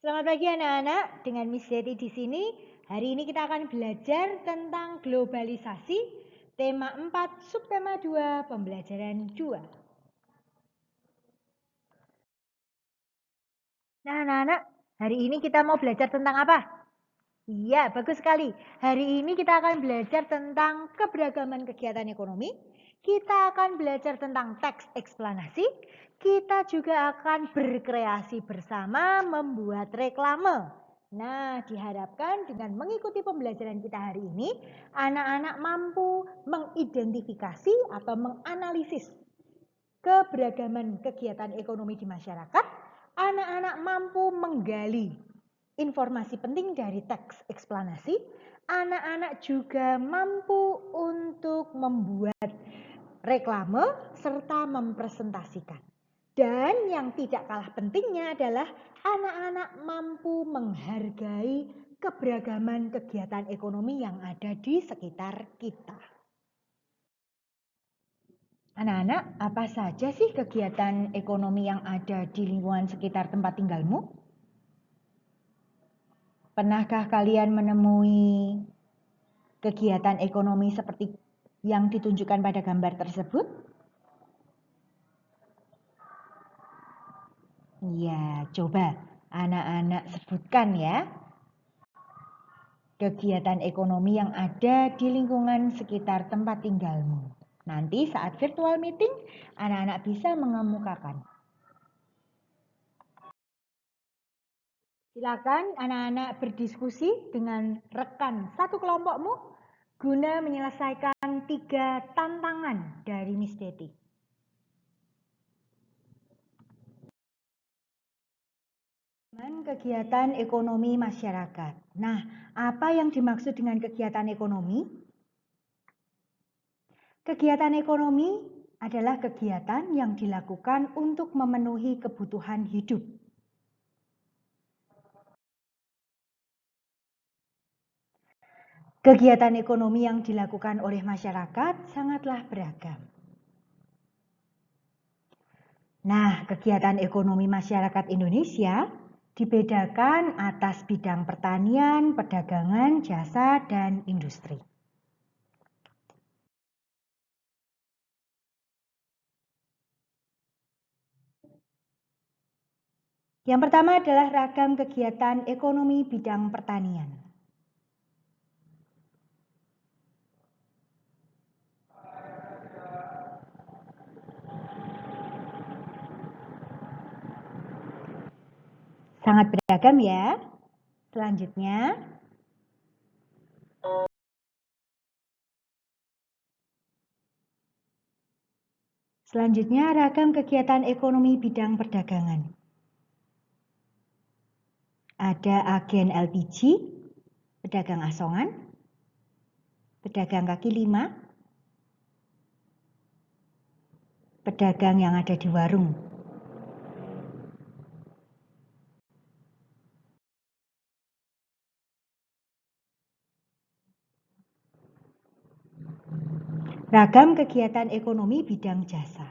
Selamat pagi anak-anak, dengan Miss Deti di sini. Hari ini kita akan belajar tentang globalisasi, tema 4, subtema 2, pembelajaran 2. Nah anak-anak, hari ini kita mau belajar tentang apa? Iya, bagus sekali. Hari ini kita akan belajar tentang keberagaman kegiatan ekonomi. Kita akan belajar tentang teks eksplanasi. Kita juga akan berkreasi bersama membuat reklame. Nah, diharapkan dengan mengikuti pembelajaran kita hari ini, anak-anak mampu mengidentifikasi atau menganalisis keberagaman kegiatan ekonomi di masyarakat. Anak-anak mampu menggali informasi penting dari teks eksplanasi. Anak-anak juga mampu untuk membuat reklame serta mempresentasikan. Dan yang tidak kalah pentingnya adalah anak-anak mampu menghargai keberagaman kegiatan ekonomi yang ada di sekitar kita. Anak-anak, apa saja sih kegiatan ekonomi yang ada di lingkungan sekitar tempat tinggalmu? Pernahkah kalian menemui kegiatan ekonomi seperti yang ditunjukkan pada gambar tersebut? Ya, coba anak-anak sebutkan ya kegiatan ekonomi yang ada di lingkungan sekitar tempat tinggalmu. Nanti saat virtual meeting, anak-anak bisa mengemukakan. Silakan anak-anak berdiskusi dengan rekan satu kelompokmu guna menyelesaikan 3 tantangan dari Miss Deti. Kegiatan ekonomi masyarakat. Nah, apa yang dimaksud dengan kegiatan ekonomi? Kegiatan ekonomi adalah kegiatan yang dilakukan untuk memenuhi kebutuhan hidup. Kegiatan ekonomi yang dilakukan oleh masyarakat sangatlah beragam. Nah, kegiatan ekonomi masyarakat Indonesia dibedakan atas bidang pertanian, perdagangan, jasa, dan industri. Yang pertama adalah ragam kegiatan ekonomi bidang pertanian. Sangat beragam ya. Selanjutnya ragam kegiatan ekonomi bidang perdagangan. Ada agen LPG, pedagang asongan, pedagang kaki lima, pedagang yang ada di warung. Ragam kegiatan ekonomi bidang jasa.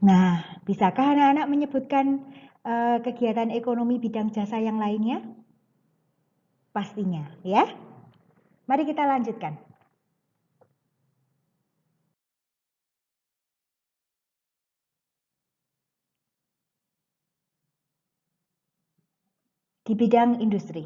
Nah, bisakah anak-anak menyebutkan kegiatan ekonomi bidang jasa yang lainnya? Pastinya, ya. Mari kita lanjutkan. Di bidang industri.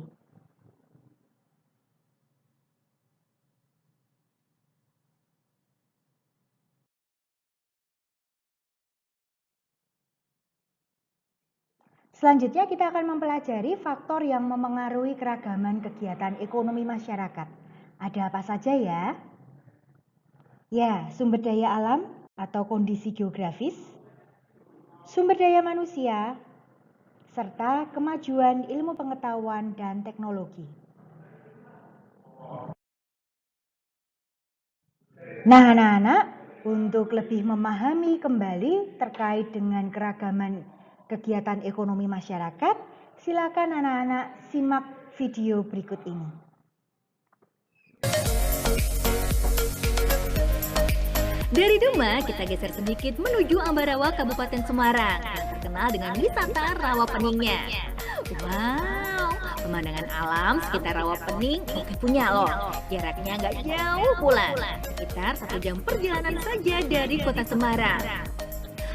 Selanjutnya kita akan mempelajari faktor yang memengaruhi keragaman kegiatan ekonomi masyarakat. Ada apa saja ya? Ya, sumber daya alam atau kondisi geografis, sumber daya manusia, serta kemajuan ilmu pengetahuan dan teknologi. Nah, anak-anak, untuk lebih memahami kembali terkait dengan keragaman kegiatan ekonomi masyarakat, silakan anak-anak simak video berikut ini. Dari Demak, kita geser sedikit menuju Ambarawa, Kabupaten Semarang, yang terkenal dengan wisata rawa peningnya. Wow, pemandangan alam sekitar rawa pening oke punya loh. Jaraknya nggak jauh pula, sekitar 1 jam perjalanan saja dari kota Semarang.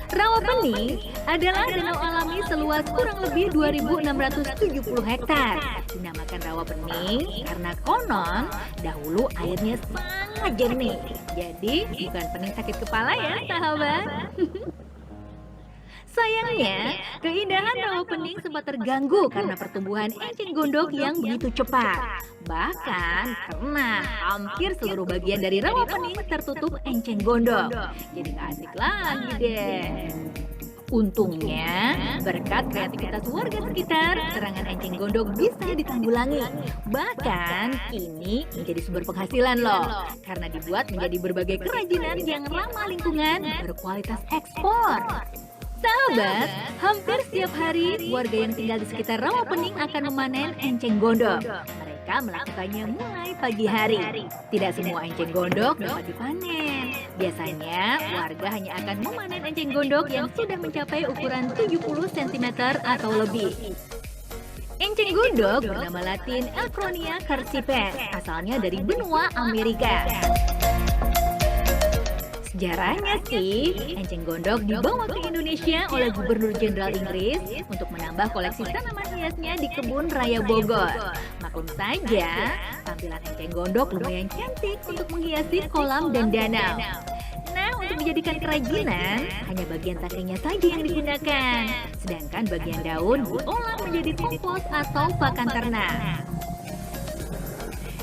Rawa Pening adalah danau alami seluas kurang lebih 2.670 hektar. Dinamakan Rawa Pening karena konon dahulu airnya sangat jernih. Jadi bukan pening sakit kepala ya sahabat. Sayangnya, keindahan Rawa Pening sempat terganggu karena pertumbuhan enceng gondok yang begitu cepat. Bahkan karena hampir seluruh bagian dari Rawa Pening tertutup enceng gondok. Jadi gak asik lagi deh. Untungnya, berkat kreativitas warga sekitar, serangan enceng gondok bisa ditanggulangi. Bahkan, kini menjadi sumber penghasilan loh. Karena dibuat menjadi berbagai kerajinan yang ramah lingkungan, berkualitas ekspor. Sahabat, hampir setiap hari warga yang tinggal di sekitar Rawa Pening akan memanen enceng gondok. Mereka melakukannya mulai pagi hari. Tidak semua enceng gondok dapat dipanen. Biasanya warga hanya akan memanen enceng gondok yang sudah mencapai ukuran 70 cm atau lebih. Enceng gondok bernama Latin Elfronia carcipes, asalnya dari benua Amerika. Sejarahnya sih, enceng gondok dibawa ke Indonesia oleh Gubernur Jenderal Inggris untuk menambah koleksi tanaman hiasnya di Kebun Raya Bogor. Maklum saja, tampilan enceng gondok lumayan cantik untuk menghiasi kolam dan danau. Nah, untuk dijadikan kerajinan, hanya bagian cangkangnya saja yang digunakan. Sedangkan bagian daun diolah menjadi kompos atau pakan ternak.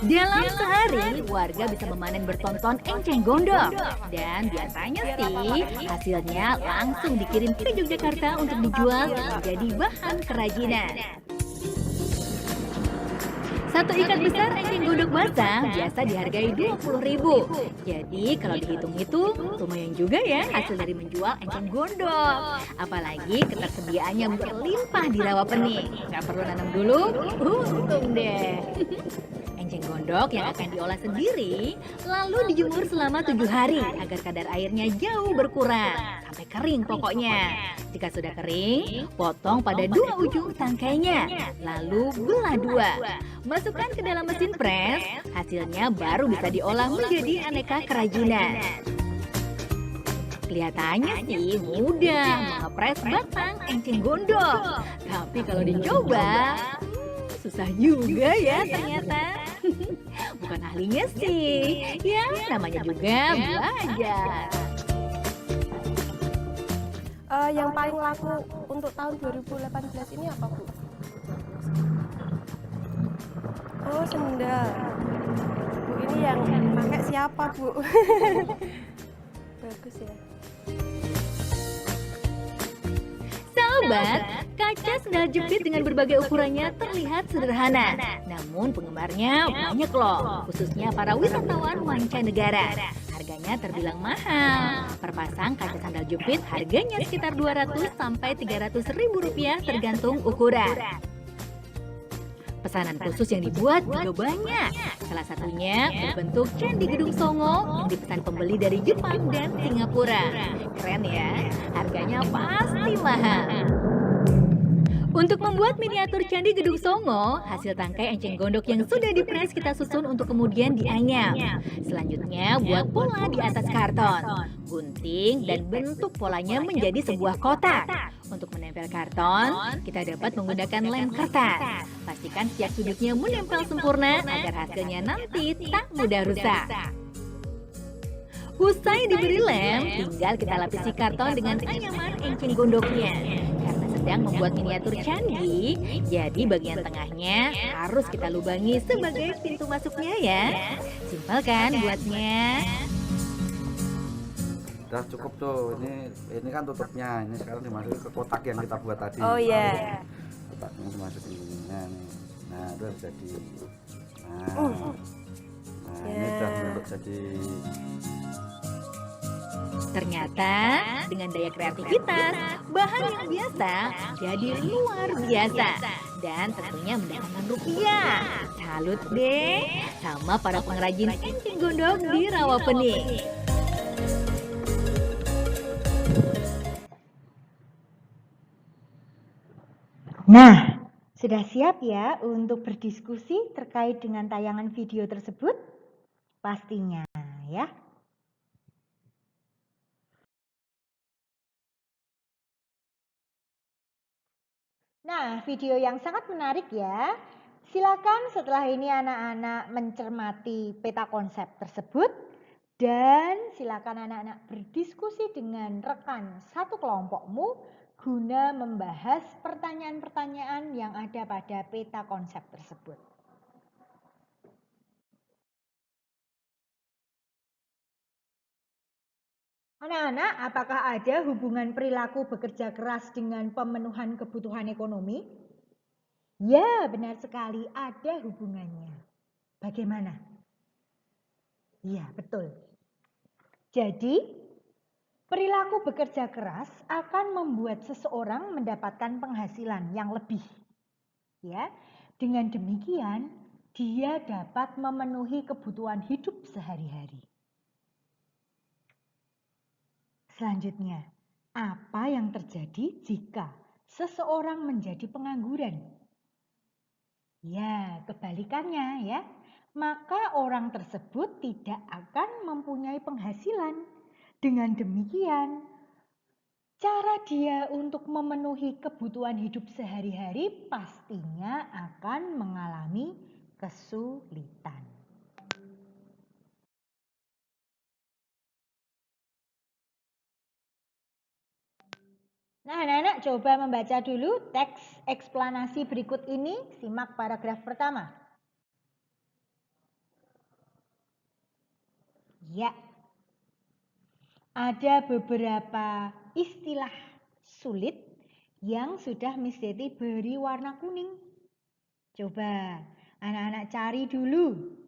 Dalam sehari, warga bisa memanen bertonton enceng gondok. Dan biasanya sih, hasilnya langsung dikirim ke Yogyakarta untuk dijual menjadi bahan kerajinan. Satu ikat besar enceng gondok basah biasa dihargai 20.000. Jadi kalau dihitung-hitung, lumayan juga ya hasil dari menjual enceng gondok. Apalagi ketersediaannya berlimpah di Rawa Pening. Nggak perlu nanam dulu, untung deh. Enceng gondok yang akan diolah sendiri, lalu dijemur selama 7 hari agar kadar airnya jauh berkurang, sampai kering pokoknya. Jika sudah kering, potong pada 2 ujung tangkainya, lalu belah 2. Masukkan ke dalam mesin pres, hasilnya baru bisa diolah menjadi aneka kerajinan. Kelihatannya sih mudah mengepres batang enceng gondok, tapi kalau dicoba, susah juga ya ternyata. Bukan ahlinya sih, ya namanya juga belajar. Yang paling laku untuk tahun 2018 ini apa, Bu? Oh, sendal. Bu, ini yang pakai siapa, Bu? Bagus ya. Sahabat, kaca sendal jepit dengan berbagai ukurannya terlihat sederhana. Namun penggemarnya banyak loh, khususnya para wisatawan mancanegara. Harganya terbilang mahal. Per pasang kaca sandal jepit harganya sekitar 200 sampai 300 ribu rupiah tergantung ukuran. Pesanan khusus yang dibuat juga banyak. Salah satunya berbentuk Candi Gedung Songo yang dipesan pembeli dari Jepang dan Singapura. Keren ya, harganya pasti mahal. Untuk membuat miniatur Candi Gedung Songo, hasil tangkai enceng gondok yang sudah dipres kita susun untuk kemudian dianyam. Selanjutnya buat pola di atas karton. Gunting dan bentuk polanya menjadi sebuah kotak. Untuk menempel karton, kita dapat menggunakan lem kertas. Pastikan setiap sudutnya menempel sempurna agar hasilnya nanti tak mudah rusak. Usai diberi lem, tinggal kita lapisi karton dengan anyaman enceng gondoknya. Karena sedang membuat miniatur candi, jadi bagian tengahnya harus kita lubangi sebagai pintu masuknya ya. Simpel kan buatnya? Udah cukup tuh, ini kan tutupnya, ini sekarang dimasukin ke kotak yang kita buat tadi. Oh iya. Kotaknya dimasukin ini, nah itu harus jadi. Nah, ini udah bentuk jadi. Ternyata dengan daya kreativitas, bahan yang biasa jadi luar biasa. Dan tentunya mendatangkan rupiah. Salut deh sama para pengrajin enceng gondok di Rawa Pening. Nah, sudah siap ya untuk berdiskusi terkait dengan tayangan video tersebut? Pastinya ya. Nah, video yang sangat menarik ya. Silakan setelah ini anak-anak mencermati peta konsep tersebut dan silakan anak-anak berdiskusi dengan rekan satu kelompokmu guna membahas pertanyaan-pertanyaan yang ada pada peta konsep tersebut. Anak-anak, apakah ada hubungan perilaku bekerja keras dengan pemenuhan kebutuhan ekonomi? Ya, benar sekali, ada hubungannya. Bagaimana? Iya, betul. Jadi, perilaku bekerja keras akan membuat seseorang mendapatkan penghasilan yang lebih. Ya, dengan demikian dia dapat memenuhi kebutuhan hidup sehari-hari. Selanjutnya, apa yang terjadi jika seseorang menjadi pengangguran? Ya, kebalikannya ya. Maka orang tersebut tidak akan mempunyai penghasilan. Dengan demikian, cara dia untuk memenuhi kebutuhan hidup sehari-hari pastinya akan mengalami kesulitan. Nah, anak-anak coba membaca dulu teks eksplanasi berikut ini. Simak paragraf pertama. Ya, ada beberapa istilah sulit yang sudah Miss Deti beri warna kuning. Coba anak-anak cari dulu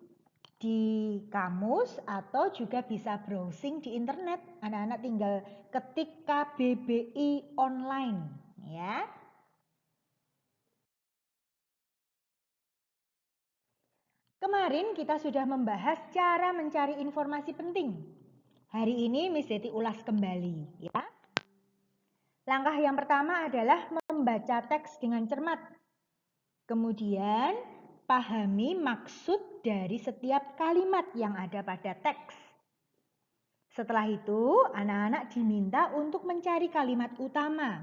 di kamus atau juga bisa browsing di internet. Anak-anak tinggal ketik KBBI online ya. Kemarin kita sudah membahas cara mencari informasi penting. Hari ini Miss Deti ulas kembali ya. Langkah yang pertama adalah membaca teks dengan cermat. Kemudian pahami maksud dari setiap kalimat yang ada pada teks. Setelah itu, anak-anak diminta untuk mencari kalimat utama.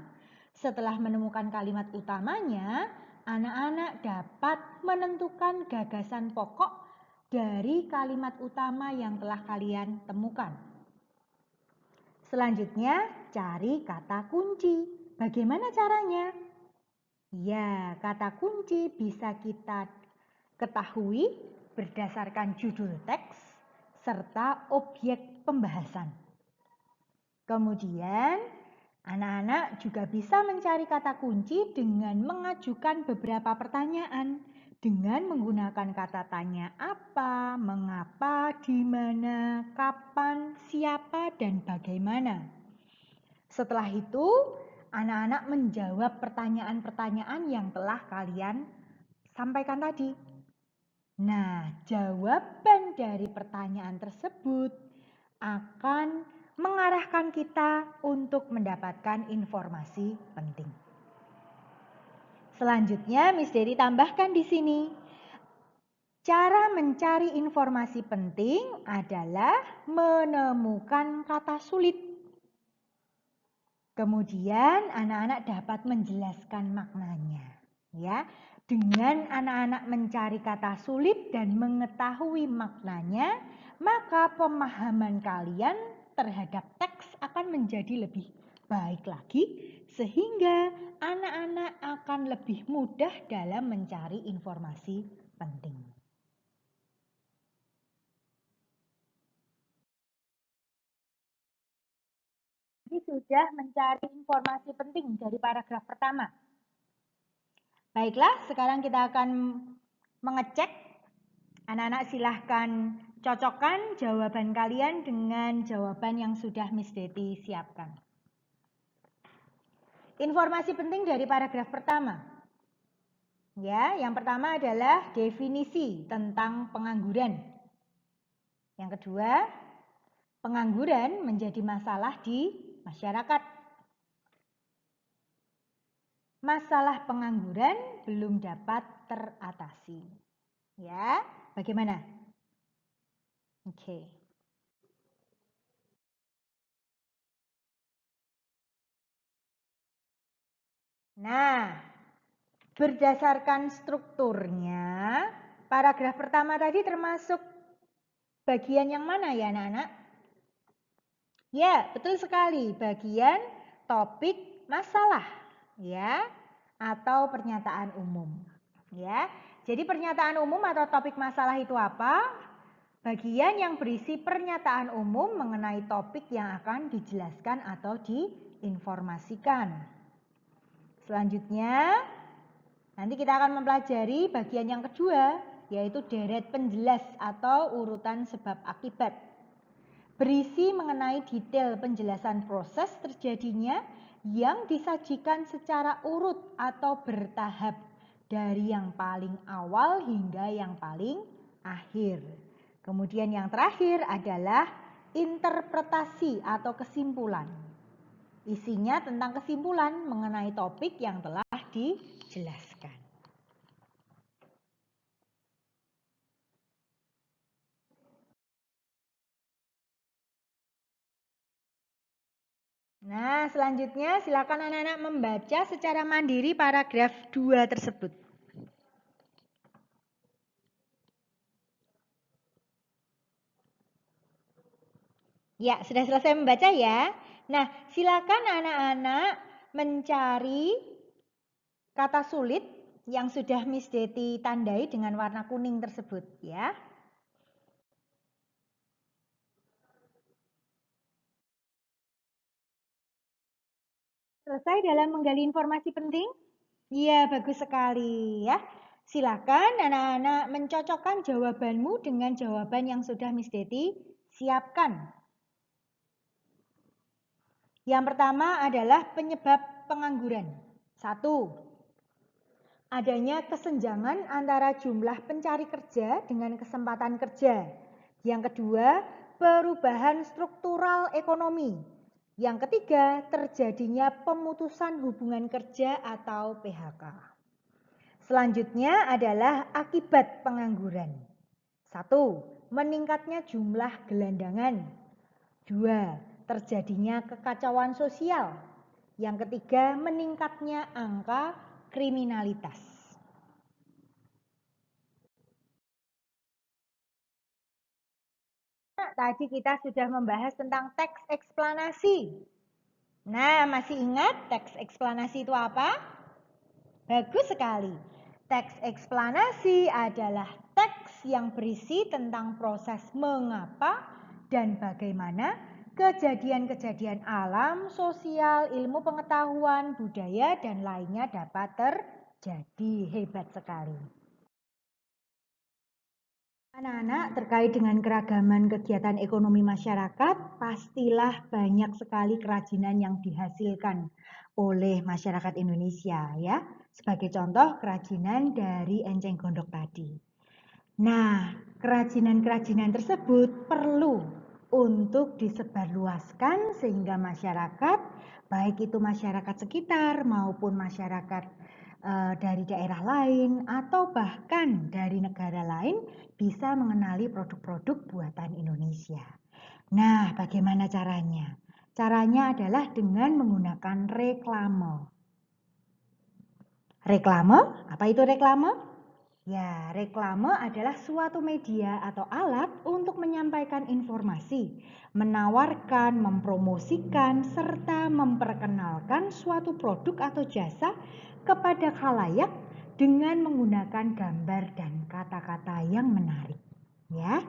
Setelah menemukan kalimat utamanya, anak-anak dapat menentukan gagasan pokok dari kalimat utama yang telah kalian temukan. Selanjutnya, cari kata kunci. Bagaimana caranya? Ya, kata kunci bisa kita ketahui berdasarkan judul teks serta objek pembahasan. Kemudian, anak-anak juga bisa mencari kata kunci dengan mengajukan beberapa pertanyaan dengan menggunakan kata tanya apa, mengapa, di mana, kapan, siapa, dan bagaimana. Setelah itu, anak-anak menjawab pertanyaan-pertanyaan yang telah kalian sampaikan tadi. Nah, jawaban dari pertanyaan tersebut akan mengarahkan kita untuk mendapatkan informasi penting. Selanjutnya, Miss Deti tambahkan di sini. Cara mencari informasi penting adalah menemukan kata sulit. Kemudian anak-anak dapat menjelaskan maknanya, ya. Dengan anak-anak mencari kata sulit dan mengetahui maknanya, maka pemahaman kalian terhadap teks akan menjadi lebih baik lagi sehingga anak-anak akan lebih mudah dalam mencari informasi penting. Ini sudah mencari informasi penting dari paragraf pertama. Baiklah, sekarang kita akan mengecek. Anak-anak silahkan cocokkan jawaban kalian dengan jawaban yang sudah Miss Deti siapkan. Informasi penting dari paragraf pertama. Ya, yang pertama adalah definisi tentang pengangguran. Yang kedua, pengangguran menjadi masalah di masyarakat. masalah pengangguran belum dapat teratasi. Ya, bagaimana? Oke. Nah, berdasarkan strukturnya, paragraf pertama tadi termasuk bagian yang mana ya anak-anak? Ya, betul sekali. Bagian topik masalah, ya, atau pernyataan umum. Ya, jadi pernyataan umum atau topik masalah itu apa? Bagian yang berisi pernyataan umum mengenai topik yang akan dijelaskan atau diinformasikan. Selanjutnya, nanti kita akan mempelajari bagian yang kedua, yaitu deret penjelas atau urutan sebab akibat. Berisi mengenai detail penjelasan proses terjadinya yang disajikan secara urut atau bertahap dari yang paling awal hingga yang paling akhir. Kemudian yang terakhir adalah interpretasi atau kesimpulan. Isinya tentang kesimpulan mengenai topik yang telah dijelaskan. Nah, selanjutnya silakan anak-anak membaca secara mandiri paragraf 2 tersebut. Ya, sudah selesai membaca ya. Nah, silakan anak-anak mencari kata sulit yang sudah Miss Deti tandai dengan warna kuning tersebut ya. Selesai dalam menggali informasi penting? Iya, bagus sekali ya. Silakan anak-anak mencocokkan jawabanmu dengan jawaban yang sudah Miss Deti siapkan. Yang pertama adalah penyebab pengangguran. 1. Adanya kesenjangan antara jumlah pencari kerja dengan kesempatan kerja. Yang kedua, perubahan struktural ekonomi. Yang ketiga, terjadinya pemutusan hubungan kerja atau PHK. Selanjutnya adalah akibat pengangguran. 1. Meningkatnya jumlah gelandangan. 2. Terjadinya kekacauan sosial. Yang ketiga, meningkatnya angka kriminalitas. Tadi kita sudah membahas tentang teks eksplanasi. Nah, masih ingat teks eksplanasi itu apa? Bagus sekali. Teks eksplanasi adalah teks yang berisi tentang proses mengapa dan bagaimana kejadian-kejadian alam, sosial, ilmu pengetahuan, budaya, dan lainnya dapat terjadi. Hebat sekali. Anak-anak, terkait dengan keragaman kegiatan ekonomi masyarakat, pastilah banyak sekali kerajinan yang dihasilkan oleh masyarakat Indonesia ya. Sebagai contoh kerajinan dari enceng gondok tadi. Nah, kerajinan-kerajinan tersebut perlu untuk disebarluaskan sehingga masyarakat, baik itu masyarakat sekitar maupun masyarakat dari daerah lain atau bahkan dari negara lain bisa mengenali produk-produk buatan Indonesia. Nah, bagaimana caranya? Caranya adalah dengan menggunakan reklame. Reklame, apa itu reklame? Ya, reklame adalah suatu media atau alat untuk menyampaikan informasi, menawarkan, mempromosikan, serta memperkenalkan suatu produk atau jasa kepada khalayak dengan menggunakan gambar dan kata-kata yang menarik. Ya.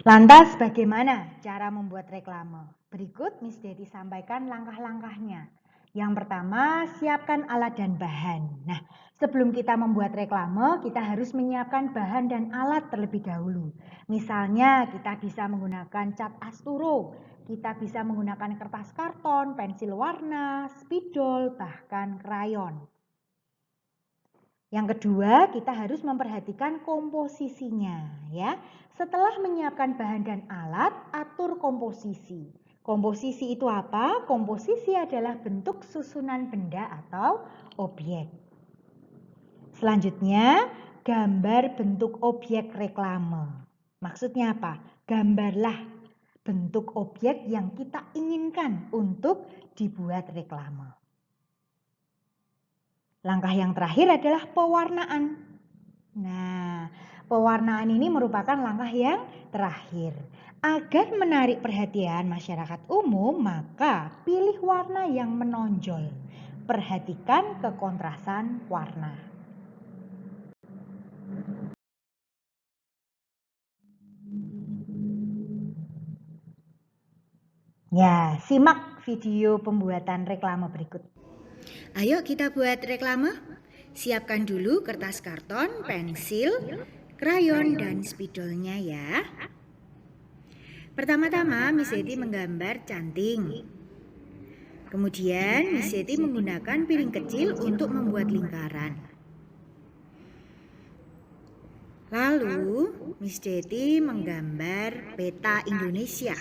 Lantas bagaimana cara membuat reklame? Berikut Miss Deti sampaikan langkah-langkahnya. Yang pertama, siapkan alat dan bahan. Nah, sebelum kita membuat reklame, kita harus menyiapkan bahan dan alat terlebih dahulu. Misalnya, kita bisa menggunakan cat asturo, kita bisa menggunakan kertas karton, pensil warna, spidol, bahkan krayon. Yang kedua, kita harus memperhatikan komposisinya ya. Setelah menyiapkan bahan dan alat, atur komposisi. Komposisi itu apa? Komposisi adalah bentuk susunan benda atau objek. Selanjutnya, gambar bentuk objek reklame. Maksudnya apa? Gambarlah bentuk objek yang kita inginkan untuk dibuat reklame. Langkah yang terakhir adalah pewarnaan. Nah, pewarnaan ini merupakan langkah yang terakhir. Agar menarik perhatian masyarakat umum, maka pilih warna yang menonjol. Perhatikan kekontrasan warna. Ya, simak video pembuatan reklame berikut. Ayo kita buat reklame. Siapkan dulu kertas karton, pensil, krayon, dan spidolnya ya. Pertama-tama Miss Yeti menggambar canting. Kemudian Miss Yeti menggunakan piring kecil untuk membuat lingkaran. Lalu Miss Yeti menggambar peta Indonesia.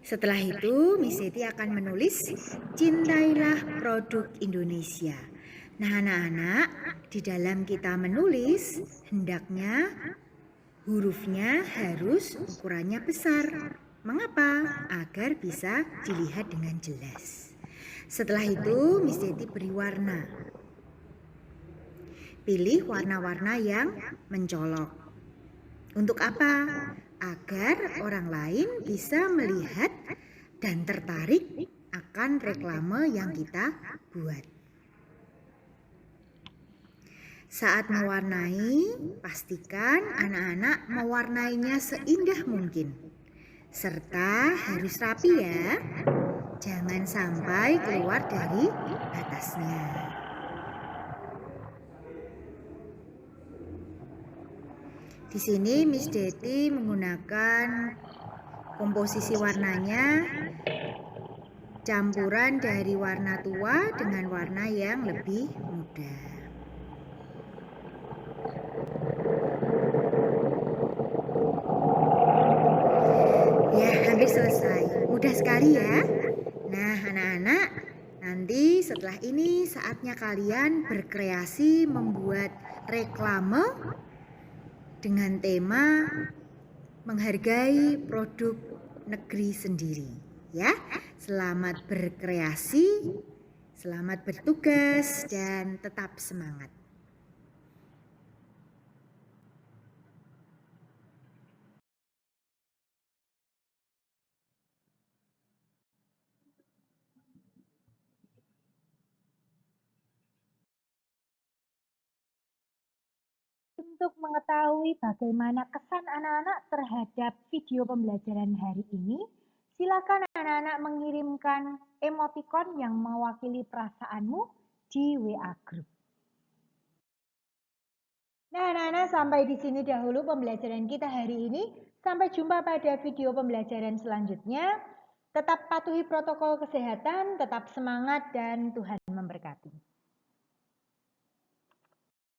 Setelah itu, Miss Yeti akan menulis, "Cintailah produk Indonesia." Nah, anak-anak, di dalam kita menulis, hendaknya hurufnya harus ukurannya besar. Mengapa? Agar bisa dilihat dengan jelas. Setelah itu, Miss Yeti beri warna. Pilih warna-warna yang mencolok. Untuk apa? Agar orang lain bisa melihat dan tertarik akan reklame yang kita buat. Saat mewarnai, pastikan anak-anak mewarnainya seindah mungkin. Serta harus rapi ya, jangan sampai keluar dari batasnya. Di sini Miss Yeti menggunakan komposisi warnanya campuran dari warna tua dengan warna yang lebih muda. Ya, hampir selesai. Mudah sekali ya. Nah, anak-anak, nanti setelah ini saatnya kalian berkreasi membuat reklame dengan tema menghargai produk negeri sendiri. Ya, selamat berkreasi, selamat bertugas, dan tetap semangat. Untuk mengetahui bagaimana kesan anak-anak terhadap video pembelajaran hari ini, silakan anak-anak mengirimkan emoticon yang mewakili perasaanmu di WA Group. Nah, anak-anak, sampai di sini dahulu pembelajaran kita hari ini. Sampai jumpa pada video pembelajaran selanjutnya. Tetap patuhi protokol kesehatan, tetap semangat, dan Tuhan memberkati.